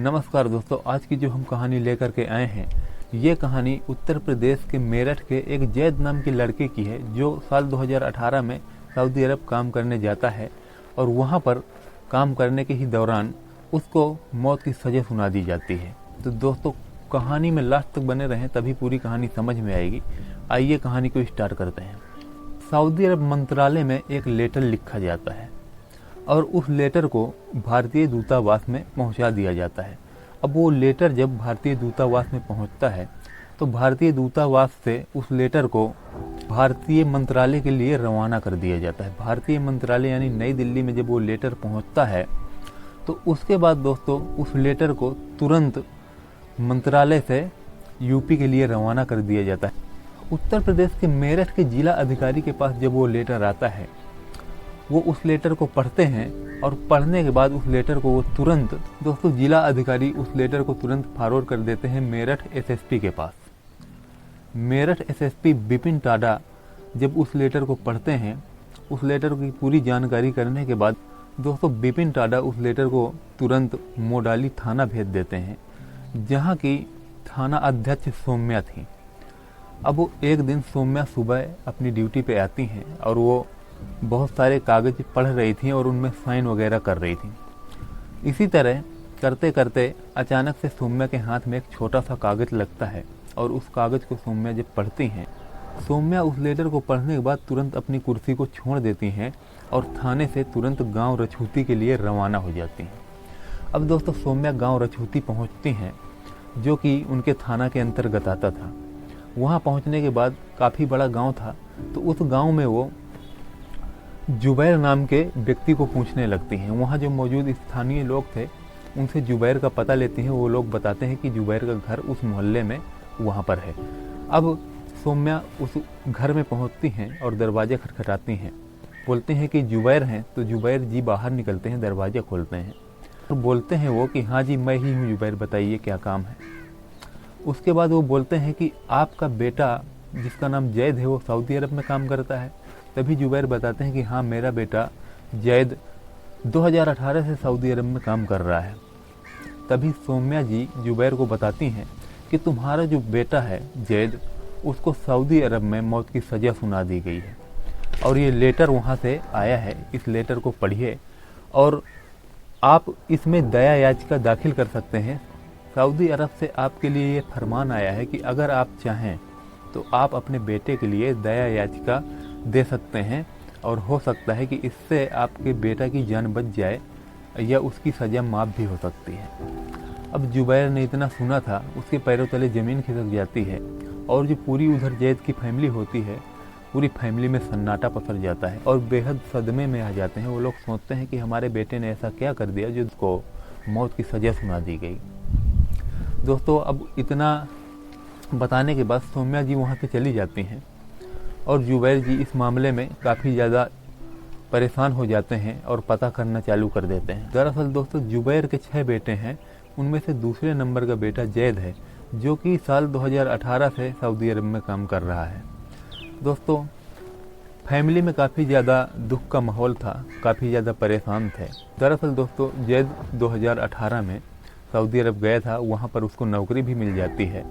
नमस्कार दोस्तों, आज की जो हम कहानी लेकर के आए हैं, ये कहानी उत्तर प्रदेश के मेरठ के एक जैद नाम की लड़के की है जो साल 2018 में सऊदी अरब काम करने जाता है और वहाँ पर काम करने के ही दौरान उसको मौत की सज़ा सुना दी जाती है। तो दोस्तों, कहानी में लास्ट तक बने रहें, तभी पूरी कहानी समझ में आएगी। आइए कहानी को स्टार्ट करते हैं। सऊदी अरब मंत्रालय में एक लेटर लिखा जाता है और उस लेटर को भारतीय दूतावास में पहुंचा दिया जाता है। अब वो लेटर जब भारतीय दूतावास में पहुंचता है तो भारतीय दूतावास से उस लेटर को भारतीय मंत्रालय के लिए रवाना कर दिया जाता है। भारतीय मंत्रालय यानी नई दिल्ली में जब वो लेटर पहुंचता है तो उसके बाद दोस्तों उस लेटर को तुरंत मंत्रालय से यूपी के लिए रवाना कर दिया जाता है। उत्तर प्रदेश के मेरठ के जिला अधिकारी के पास जब वो लेटर आता है, वो उस लेटर को पढ़ते हैं और पढ़ने के बाद उस लेटर को वो तुरंत दोस्तों जिला अधिकारी उस लेटर को तुरंत फॉरवर्ड कर देते हैं मेरठ एसएसपी के पास। मेरठ एसएसपी विपिन टाडा जब उस लेटर को पढ़ते हैं, उस लेटर की पूरी जानकारी करने के बाद दोस्तों विपिन टाडा उस लेटर को तुरंत मोडाली थाना भेज देते हैं, जहाँ की थाना अध्यक्ष सौम्या थी। अब वो एक दिन सौम्या सुबह अपनी ड्यूटी पे आती हैं और वो बहुत सारे कागज पढ़ रही थी और उनमें साइन वगैरह कर रही थी। इसी तरह करते करते अचानक से सौम्या के हाथ में एक छोटा सा कागज लगता है और उस कागज को सौम्या जब पढ़ती हैं, सौम्या उस लेटर को पढ़ने के बाद तुरंत अपनी कुर्सी को छोड़ देती हैं और थाने से तुरंत गांव रछूती के लिए रवाना हो जाती हैं। अब दोस्तों सौम्या गांव रछूती पहुंचती हैं, जो कि उनके थाना के अंतर्गत आता था। वहां पहुंचने के बाद काफ़ी बड़ा गांव था, तो उस गांव में वो जुबैर नाम के व्यक्ति को पूछने लगती हैं। वहाँ जो मौजूद स्थानीय लोग थे उनसे जुबैर का पता लेती हैं। वो लोग बताते हैं कि जुबैर का घर उस मोहल्ले में वहाँ पर है। अब सौम्या उस घर में पहुँचती हैं और दरवाज़ा खटखटाती हैं। बोलते हैं कि जुबैर हैं, तो जुबैर जी बाहर निकलते हैं, दरवाज़ा खोलते हैं और बोलते हैं वो कि हाँ जी मैं ही हूँ जुबैर, बताइए क्या काम है। उसके बाद वो बोलते हैं कि आपका बेटा जिसका नाम जैद है वो सऊदी अरब में काम करता है। तभी जुबैर बताते हैं कि हाँ मेरा बेटा जैद 2018 से सऊदी अरब में काम कर रहा है। तभी सौम्या जी जुबैर को बताती हैं कि तुम्हारा जो बेटा है जैद, उसको सऊदी अरब में मौत की सज़ा सुना दी गई है और ये लेटर वहाँ से आया है, इस लेटर को पढ़िए और आप इसमें दया याचिका दाखिल कर सकते हैं। सऊदी अरब से आपके लिए ये फरमान आया है कि अगर आप चाहें तो आप अपने बेटे के लिए दया याचिका दे सकते हैं और हो सकता है कि इससे आपके बेटा की जान बच जाए या उसकी सज़ा माफ़ भी हो सकती है। अब जुबैर ने इतना सुना था, उसके पैरों तले ज़मीन खिसक जाती है और जो पूरी उधर जैद की फैमिली होती है, पूरी फैमिली में सन्नाटा पसर जाता है और बेहद सदमे में आ जाते हैं। वो लोग सोचते हैं कि हमारे बेटे ने ऐसा क्या कर दिया जो उसको मौत की सज़ा सुना दी गई। दोस्तों, अब इतना बताने के बाद सौम्या जी वहाँ से चली जाती हैं और जुबैर जी इस मामले में काफ़ी ज़्यादा परेशान हो जाते हैं और पता करना चालू कर देते हैं। दरअसल दोस्तों जुबैर के 6 बेटे हैं, उनमें से दूसरे नंबर का बेटा जैद है, जो कि साल 2018 से सऊदी अरब में काम कर रहा है। दोस्तों फैमिली में काफ़ी ज़्यादा दुख का माहौल था, काफ़ी ज़्यादा परेशान थे। दरअसल दोस्तों जैद 2018 में सऊदी अरब गया था, वहाँ पर उसको नौकरी भी मिल जाती है।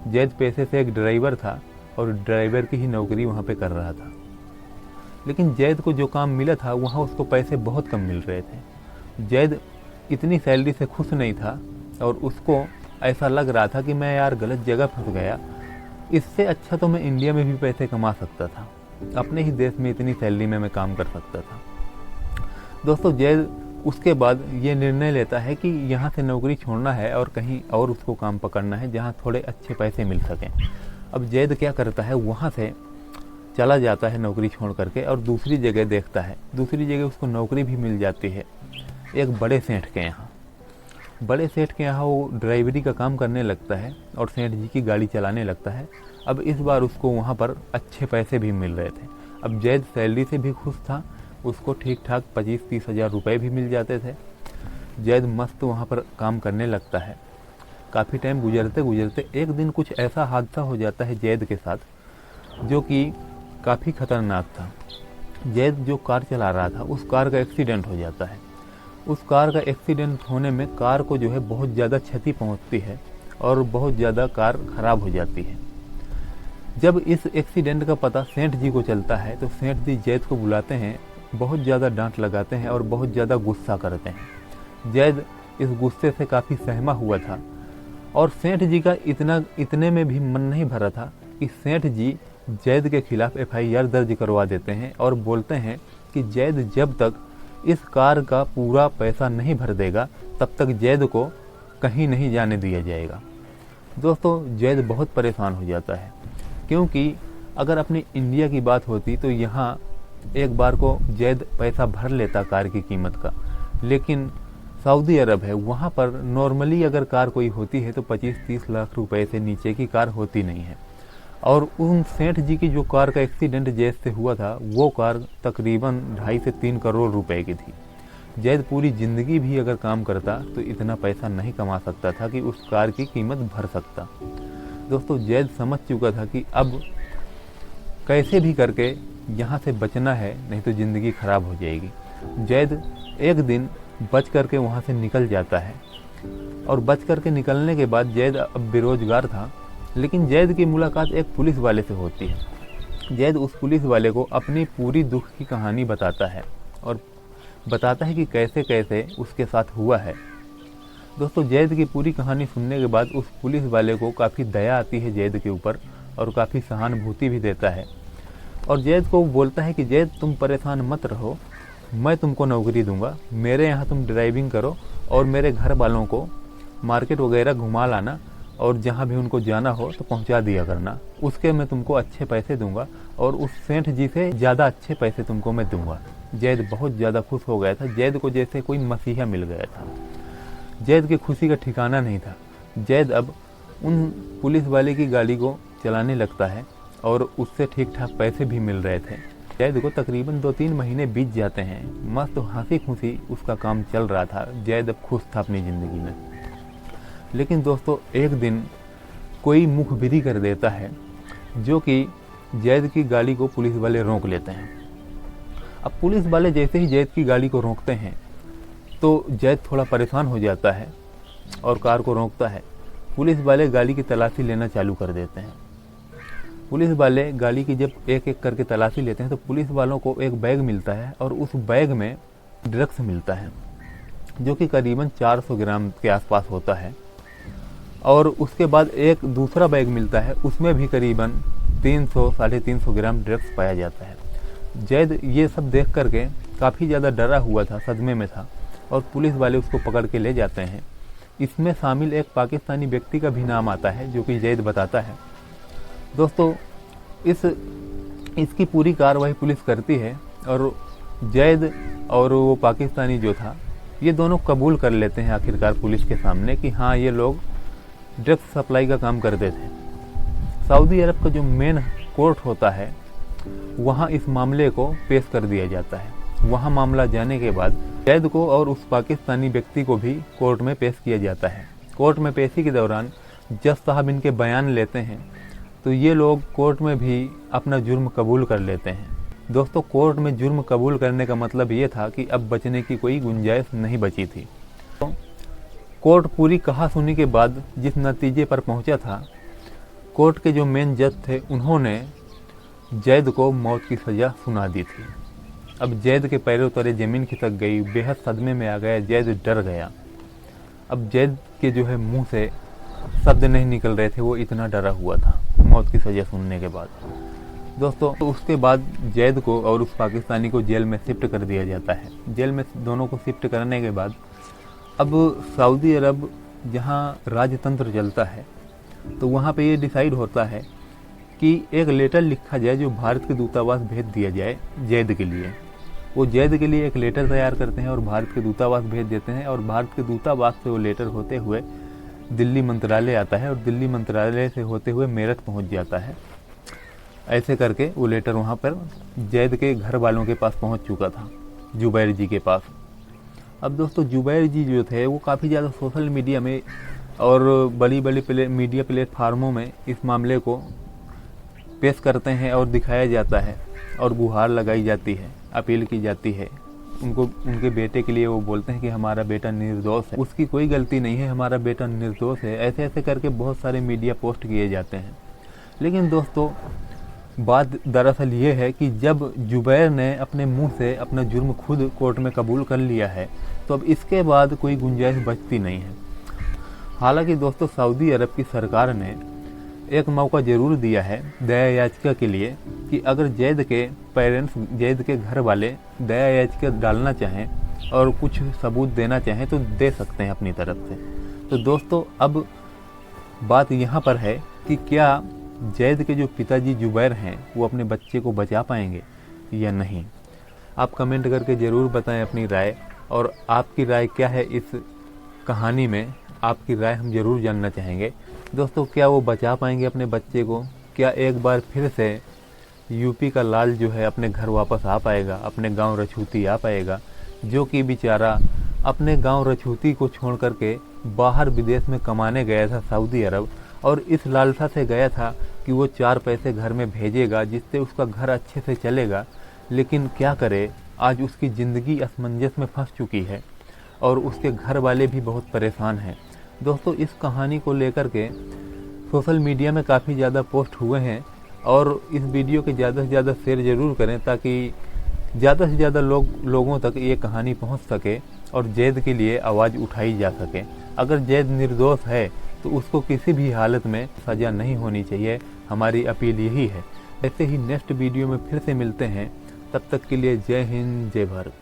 जैद पेशे से एक ड्राइवर था और ड्राइवर की ही नौकरी वहाँ पे कर रहा था, लेकिन जैद को जो काम मिला था वहाँ उसको पैसे बहुत कम मिल रहे थे। जैद इतनी सैलरी से खुश नहीं था और उसको ऐसा लग रहा था कि मैं यार गलत जगह फंस गया, इससे अच्छा तो मैं इंडिया में भी पैसे कमा सकता था, अपने ही देश में इतनी सैलरी में मैं काम कर सकता था। दोस्तों जैद उसके बाद ये निर्णय लेता है कि यहाँ से नौकरी छोड़ना है और कहीं और उसको काम पकड़ना है जहाँ थोड़े अच्छे पैसे मिल सकें। अब जैद क्या करता है, वहाँ से चला जाता है नौकरी छोड़ करके और दूसरी जगह देखता है। दूसरी जगह उसको नौकरी भी मिल जाती है एक बड़े सेठ के यहाँ। बड़े सेठ के यहाँ वो ड्राइवरी का काम करने लगता है और सेठ जी की गाड़ी चलाने लगता है। अब इस बार उसको वहाँ पर अच्छे पैसे भी मिल रहे थे। अब जैद सैलरी से भी खुश था, उसको ठीक ठाक 25-30 हज़ार रुपये भी मिल जाते थे। जैद मस्त वहाँ पर काम करने लगता है। काफ़ी टाइम गुजरते गुजरते एक दिन कुछ ऐसा हादसा हो जाता है जैद के साथ जो कि काफ़ी ख़तरनाक था। जैद जो कार चला रहा था उस कार का एक्सीडेंट हो जाता है उस कार का एक्सीडेंट होने में कार को जो है बहुत ज़्यादा क्षति पहुंचती है और बहुत ज़्यादा कार खराब हो जाती है। जब इस एक्सीडेंट का पता सेठ जी को चलता है तो सेठ जी जैद को बुलाते हैं, बहुत ज़्यादा डांट लगाते हैं और बहुत ज़्यादा गुस्सा करते हैं। जैद इस गुस्से से काफ़ी सहमा हुआ था और सेठ जी का इतने में भी मन नहीं भरा था कि सेठ जी जैद के खिलाफ FIR दर्ज करवा देते हैं और बोलते हैं कि जैद जब तक इस कार का पूरा पैसा नहीं भर देगा तब तक जैद को कहीं नहीं जाने दिया जाएगा। दोस्तों, जैद बहुत परेशान हो जाता है, क्योंकि अगर अपनी इंडिया की बात होती तो यहाँ एक बार को जैद पैसा भर लेता कार की कीमत का, लेकिन सऊदी अरब है, वहाँ पर नॉर्मली अगर कार कोई होती है तो 25-30 लाख रुपए से नीचे की कार होती नहीं है। और उन सेठ जी की जो कार का एक्सीडेंट जैद से हुआ था वो कार तकरीबन 2.5 से 3 करोड़ रुपए की थी। जैद पूरी ज़िंदगी भी अगर काम करता तो इतना पैसा नहीं कमा सकता था कि उस कार की कीमत भर सकता। दोस्तों, जैद समझ चुका था कि अब कैसे भी करके यहाँ से बचना है, नहीं तो ज़िंदगी खराब हो जाएगी। जैद एक दिन बच करके वहाँ से निकल जाता है और बच करके निकलने के बाद जैद अब बेरोजगार था, लेकिन जैद की मुलाकात एक पुलिस वाले से होती है। जैद उस पुलिस वाले को अपनी पूरी दुख की कहानी बताता है और बताता है कि कैसे कैसे उसके साथ हुआ है। दोस्तों, जैद की पूरी कहानी सुनने के बाद उस पुलिस वाले को काफ़ी दया आती है जैद के ऊपर और काफ़ी सहानुभूति भी देता है और जैद को बोलता है कि जैद, तुम परेशान मत रहो, मैं तुमको नौकरी दूंगा, मेरे यहाँ तुम ड्राइविंग करो और मेरे घर वालों को मार्केट वगैरह घुमा लाना और जहाँ भी उनको जाना हो तो पहुँचा दिया करना, उसके मैं तुमको अच्छे पैसे दूंगा और उस सेठ जी से ज़्यादा अच्छे पैसे तुमको मैं दूंगा। जैद बहुत ज़्यादा खुश हो गया था, जैद को जैसे कोई मसीहा मिल गया था। जैद की खुशी का ठिकाना नहीं था। जैद अब उन पुलिस वाले की गाड़ी को चलाने लगता है और उससे ठीक ठाक पैसे भी मिल रहे थे। जैद को तकरीबन 2-3 महीने बीत जाते हैं, मस्त हंसी खुशी उसका काम चल रहा था। जैद अब खुश था अपनी ज़िंदगी में। लेकिन दोस्तों, एक दिन कोई मुखबिरी कर देता है जो कि जैद की गाड़ी को पुलिस वाले रोक लेते हैं। अब पुलिस वाले जैसे ही जैद की गाड़ी को रोकते हैं तो जैद थोड़ा परेशान हो जाता है और कार को रोकता है। पुलिस वाले गाड़ी की तलाशी लेना चालू कर देते हैं। पुलिस वाले गाड़ी की जब एक एक करके तलाशी लेते हैं तो पुलिस वालों को एक बैग मिलता है और उस बैग में ड्रग्स मिलता है जो कि करीबन 400 ग्राम के आसपास होता है। और उसके बाद एक दूसरा बैग मिलता है, उसमें भी करीबन 300-350 ग्राम ड्रग्स पाया जाता है। जैद ये सब देख करके काफ़ी ज़्यादा डरा हुआ था, सदमे में था और पुलिस वाले उसको पकड़ के ले जाते हैं। इसमें शामिल एक पाकिस्तानी व्यक्ति का भी नाम आता है जो कि जैद बताता है। दोस्तों, इसकी पूरी कार्रवाई पुलिस करती है और जैद और वो पाकिस्तानी जो था ये दोनों कबूल कर लेते हैं आखिरकार पुलिस के सामने कि हाँ, ये लोग ड्रग्स सप्लाई का काम करते थे। सऊदी अरब का जो मेन कोर्ट होता है वहाँ इस मामले को पेश कर दिया जाता है। वहाँ मामला जाने के बाद जैद को और उस पाकिस्तानी व्यक्ति को भी कोर्ट में पेश किया जाता है। कोर्ट में पेशी के दौरान जज साहब इनके बयान लेते हैं तो ये लोग कोर्ट में भी अपना जुर्म कबूल कर लेते हैं। दोस्तों, कोर्ट में जुर्म कबूल करने का मतलब ये था कि अब बचने की कोई गुंजाइश नहीं बची थी। तो कोर्ट पूरी कहासुनी के बाद जिस नतीजे पर पहुंचा था, कोर्ट के जो मेन जज थे उन्होंने जैद को मौत की सज़ा सुना दी थी। अब जैद के पैरों तले ज़मीन खिसक गई, बेहद सदमे में आ गया, जैद डर गया। अब जैद के जो है मुंह से शब्द नहीं निकल रहे थे, वो इतना डरा हुआ था मौत की सज़ा सुनने के बाद। दोस्तों, तो उसके बाद जैद को और उस पाकिस्तानी को जेल में शिफ्ट कर दिया जाता है। जेल में दोनों को शिफ्ट करने के बाद अब सऊदी अरब जहाँ राजतंत्र चलता है तो वहाँ पे ये डिसाइड होता है कि एक लेटर लिखा जाए जो भारत के दूतावास भेज दिया जाए जैद के लिए। वो जैद के लिए एक लेटर तैयार करते हैं और भारत के दूतावास भेज देते हैं और भारत के दूतावास से वो लेटर होते हुए दिल्ली मंत्रालय आता है और दिल्ली मंत्रालय से होते हुए मेरठ पहुंच जाता है। ऐसे करके वो लेटर वहाँ पर जैद के घर वालों के पास पहुँच चुका था, जुबैर जी के पास। अब दोस्तों, जुबैर जी जो थे वो काफ़ी ज़्यादा सोशल मीडिया में और बड़ी बड़ी मीडिया प्लेटफार्मों में इस मामले को पेश करते हैं और दिखाया जाता है और गुहार लगाई जाती है, अपील की जाती है उनको उनके बेटे के लिए वो बोलते हैं कि हमारा बेटा निर्दोष है, उसकी कोई गलती नहीं है, हमारा बेटा निर्दोष है, ऐसे ऐसे करके बहुत सारे मीडिया पोस्ट किए जाते हैं। लेकिन दोस्तों बात दरअसल ये है कि जब जुबैर ने अपने मुंह से अपना जुर्म खुद कोर्ट में कबूल कर लिया है तो अब इसके बाद कोई गुंजाइश बचती नहीं है। हालांकि दोस्तों सऊदी अरब की सरकार ने एक मौका ज़रूर दिया है दया याचिका के लिए कि अगर जैद के पेरेंट्स, जैद के घर वाले दया याचिका डालना चाहें और कुछ सबूत देना चाहें तो दे सकते हैं अपनी तरफ से। तो दोस्तों अब बात यहाँ पर है कि क्या जैद के जो पिताजी जुबैर हैं वो अपने बच्चे को बचा पाएंगे या नहीं। आप कमेंट करके ज़रूर बताएं अपनी राय, और आपकी राय क्या है इस कहानी में, आपकी राय हम ज़रूर जानना चाहेंगे। दोस्तों क्या वो बचा पाएंगे अपने बच्चे को? क्या एक बार फिर से यूपी का लाल जो है अपने घर वापस आ पाएगा, अपने गांव रछूती आ पाएगा, जो कि बेचारा अपने गांव रछूती को छोड़ करके बाहर विदेश में कमाने गया था सऊदी अरब, और इस लालसा से गया था कि वो 4 पैसे घर में भेजेगा जिससे उसका घर अच्छे से चलेगा। लेकिन क्या करे, आज उसकी ज़िंदगी असमंजस में फंस चुकी है और उसके घर वाले भी बहुत परेशान हैं। दोस्तों इस कहानी को लेकर के सोशल मीडिया में काफ़ी ज़्यादा पोस्ट हुए हैं, और इस वीडियो के ज़्यादा से ज़्यादा शेयर ज़रूर करें ताकि ज़्यादा से ज़्यादा लोगों तक ये कहानी पहुंच सके और जैद के लिए आवाज़ उठाई जा सके। अगर जैद निर्दोष है तो उसको किसी भी हालत में सज़ा नहीं होनी चाहिए, हमारी अपील यही है। ऐसे ही नेक्स्ट वीडियो में फिर से मिलते हैं, तब तक के लिए जय हिंद जय भारत।